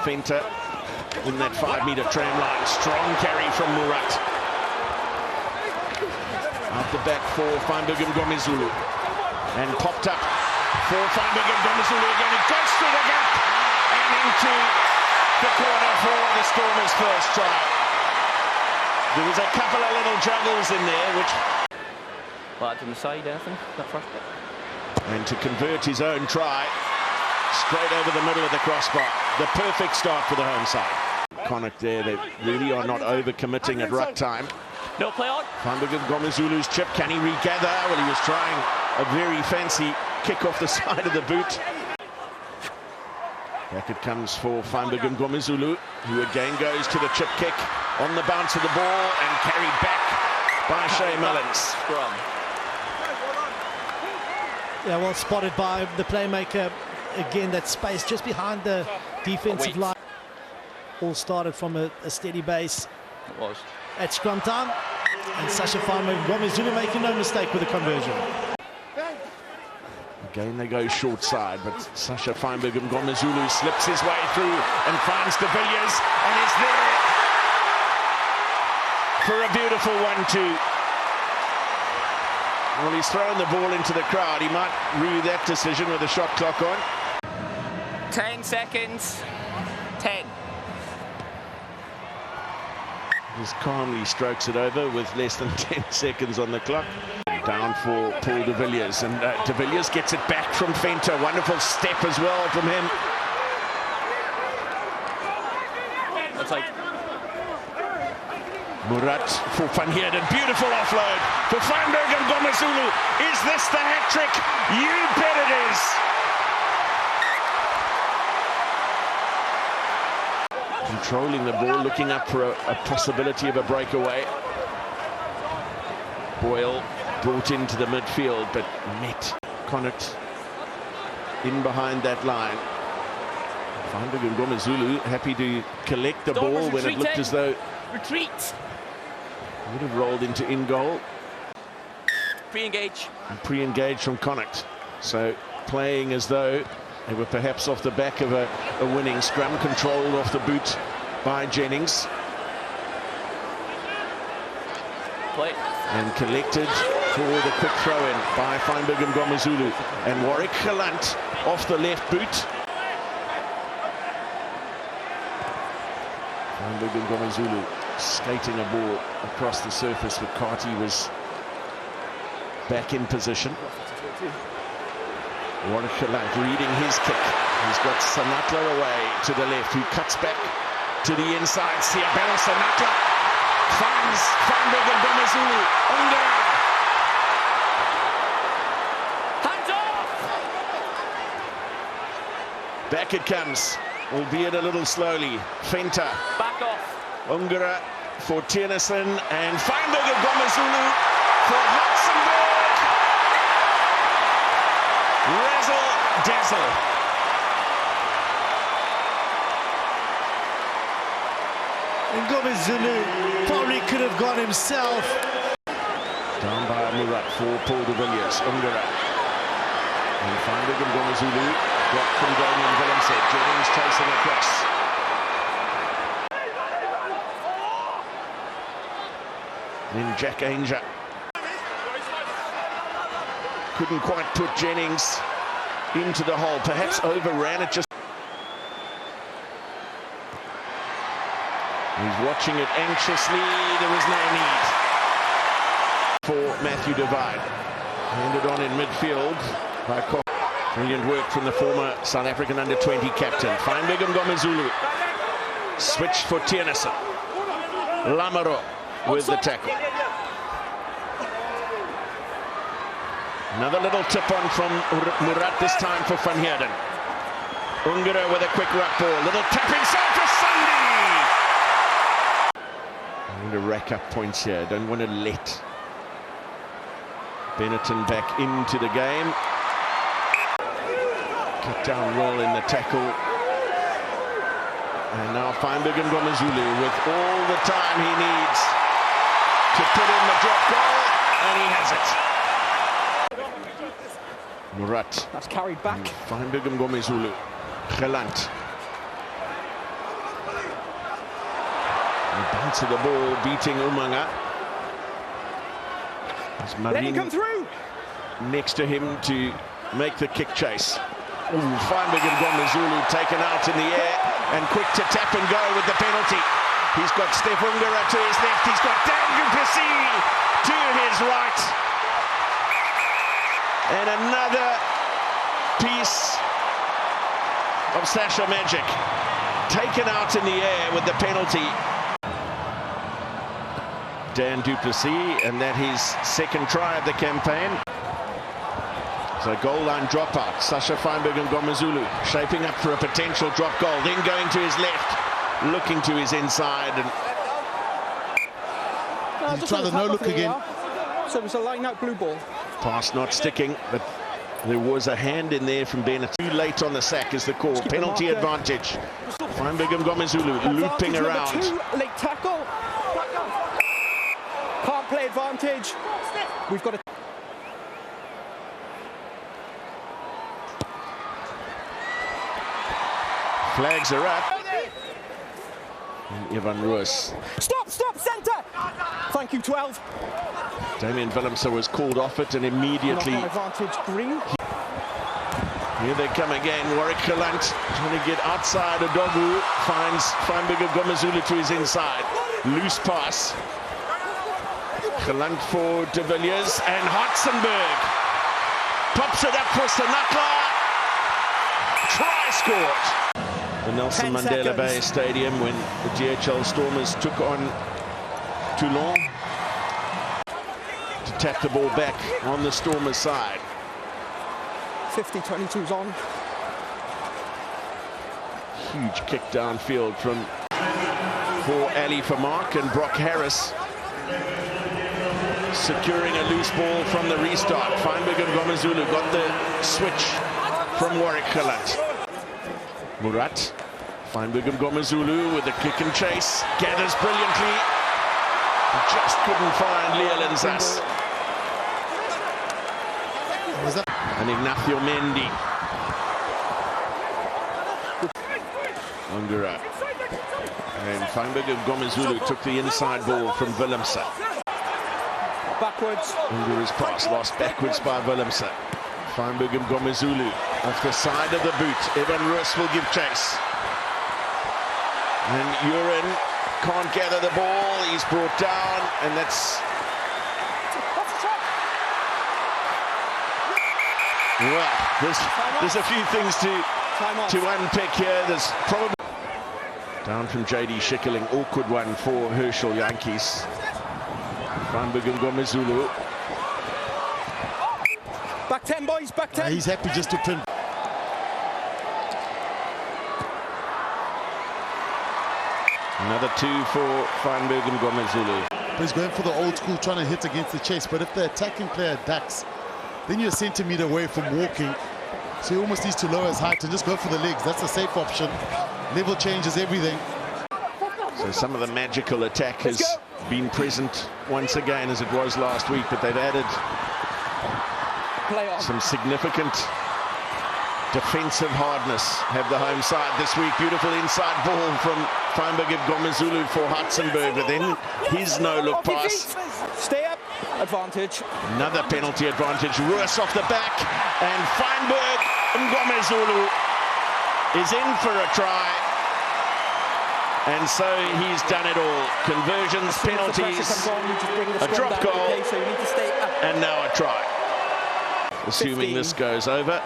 Finta in that 5-meter tram line. Strong carry from Murat. Out the back for Feinberg-Mngomezulu. And popped up for Feinberg-Mngomezulu again. It goes through the gap and into the corner for the Stormers' first try. There was a couple of little juggles in there, which... Well, to the side, anything, that first bit. And to convert his own try, straight over the middle of the crossbar. The perfect start for the home side. Connacht there, they really are not over-committing at ruck time. No play on. Feinberg-Mngomezulu's chip, can he regather? Well, he was trying a very fancy kick off the side of the boot. Back it comes for Feinberg-Mngomezulu, who again goes to the chip kick on the bounce of the ball and carried back by Shea Mullins. Yeah, well spotted by the playmaker. Again, that space just behind the defensive line. All started from a steady base. It was. At scrum time. And Sacha Feinberg-Mngomezulu making no mistake with the conversion. Again, they go short side, but Sacha Feinberg-Mngomezulu slips his way through and finds De Villiers and is there for a beautiful 1-2. Well, he's thrown the ball into the crowd. He might rue that decision with the shot clock on. 10 seconds. 10. Just calmly strokes it over with less than 10 seconds on the clock. Down for Paul De Villiers, and De Villiers gets it back from Finta. Wonderful step as well from him. That's like Murat for Van Heerden. Beautiful offload for Feinberg-Mngomezulu. Is this the hat-trick? You bet it is. Controlling the ball, looking up for a possibility of a breakaway. Boyle brought into the midfield, but met Connacht in behind that line. Feinberg-Mngomezulu happy to collect the ball when it looked as though retreat would have rolled into in goal. Pre-engage. Pre-engage from Connacht. So playing as though they were perhaps off the back of a winning scrum, controlled off the boot by Jennings. Play. And collected for the quick throw-in by Feinberg-Mngomezulu. And Warwick Gelant off the left boot. Feinberg-Mngomezulu skating a ball across the surface, but Carty was back in position. Warwick Gelant reading his kick. He's got Sanatla away to the left, who cuts back to the inside. Siabel Sanatla finds Feinberg-Mngomezulu. Hands off! Back it comes, albeit a little slowly. Finta. Back off. Ungara for Tiernason and Feinberg-Mngomezulu for Luxembourg. Razzle dazzle. Gomezulu probably could have gone himself. Down by Murat for Paul De Villiers. Ungara. And Feinberg-Mngomezulu blocked from Damien Willemse. Jennings chasing across. Then Jack Ainger. Couldn't quite put Jennings into the hole. Perhaps overran it just. He's watching it anxiously. There was no need for Matthew Divide. Handed on in midfield by Koch. Brilliant work from the former South African under-20 captain. Feinberg-Mngomezulu. Switched for Tiernason. Lamaro with the tackle. Another little tip on from Murat, this time for Van Heerden. Ungara with a quick ruck ball. Little tap inside for Sunday. I'm going to rack up points here. Don't want to let Benetton back into the game. Cut down well in the tackle. And now Feinberg-Mngomezulu with all the time he needs to put in the drop goal, and he has it. Murat. That's carried back. Feinberg-Mngomezulu. Gelant. into the ball, beating Umanga. Let him come through. Next to him to make the kick chase. Feinberg-Mngomezulu taken out in the air and quick to tap and go with the penalty. He's got Stefungera to his left. He's got Dan Gupesi to his right. And another piece of Sacha Magic taken out in the air with the penalty. Dan Duplessis, and that his second try of the campaign. So goal line dropout. Sacha Feinberg-Mngomezulu shaping up for a potential drop goal, then going to his left, looking to his inside. And he's trying the no-look again. So it was a line-out blue ball. Pass not sticking, but there was a hand in there from Benetton. Too late on the sack is the call. Penalty advantage. Feinberg-Mngomezulu looping around. Late tackle. Can't play advantage. We've got a... Flags are up. And Ivan Ruiz. Stop, centre! Thank you, 12. Damien Willemse was called off it and immediately... Advantage, green. Here they come again. Warwick Gelant trying to get outside. Adogu finds Feinberg-Mngomezulu to his inside. Loose pass. Gelant for De Villiers and Hartzenberg pops it up for Sanaka. Try scored. The Nelson Mandela Bay Stadium when the DHL Stormers took on Toulon to tap the ball back on the Stormers side. 50-22's on. Huge kick downfield for Ali for Mark, and Brock Harris securing a loose ball from the restart. Feinberg-Mngomezulu got the switch from Warwick Gelant. Murat, Feinberg-Mngomezulu with the kick and chase, gathers brilliantly, just couldn't find Leland Zas. And Ignacio Mendy. Ungura. And Feinberg-Mngomezulu took the inside ball from Willemse. Backwards. Ungura's pass lost backwards by Willemse. Feinberg-Mngomezulu off the side of the boot. Evan Ruiz will give chase. And Urin can't gather the ball. He's brought down, and that's... Well, there's a few things to unpick here. There's probably... Down from J.D. Schickerling. Awkward one for Herschel Yankees. Feinberg-Mngomezulu. Back 10, boys, back 10. He's happy just to pin. Another two for Feinberg-Mngomezulu. He's going for the old school, trying to hit against the chase. But if the attacking player ducks, then you're a centimetre away from walking. So he almost needs to lower his height and just go for the legs. That's a safe option. Level changes everything. So some of the magical attack has been present once again as it was last week, but they've added some significant defensive hardness. Have the home side this week. Beautiful inside ball from Feinberg-Mngomezulu for Hartzenberg, but then his no-look pass. Stay up. Advantage. Another penalty advantage. Ruiz off the back, and Feinberg-Mngomezulu is in for a try. And so he's done it all. Conversions, penalties, a drop goal, and now a try. Assuming this goes over.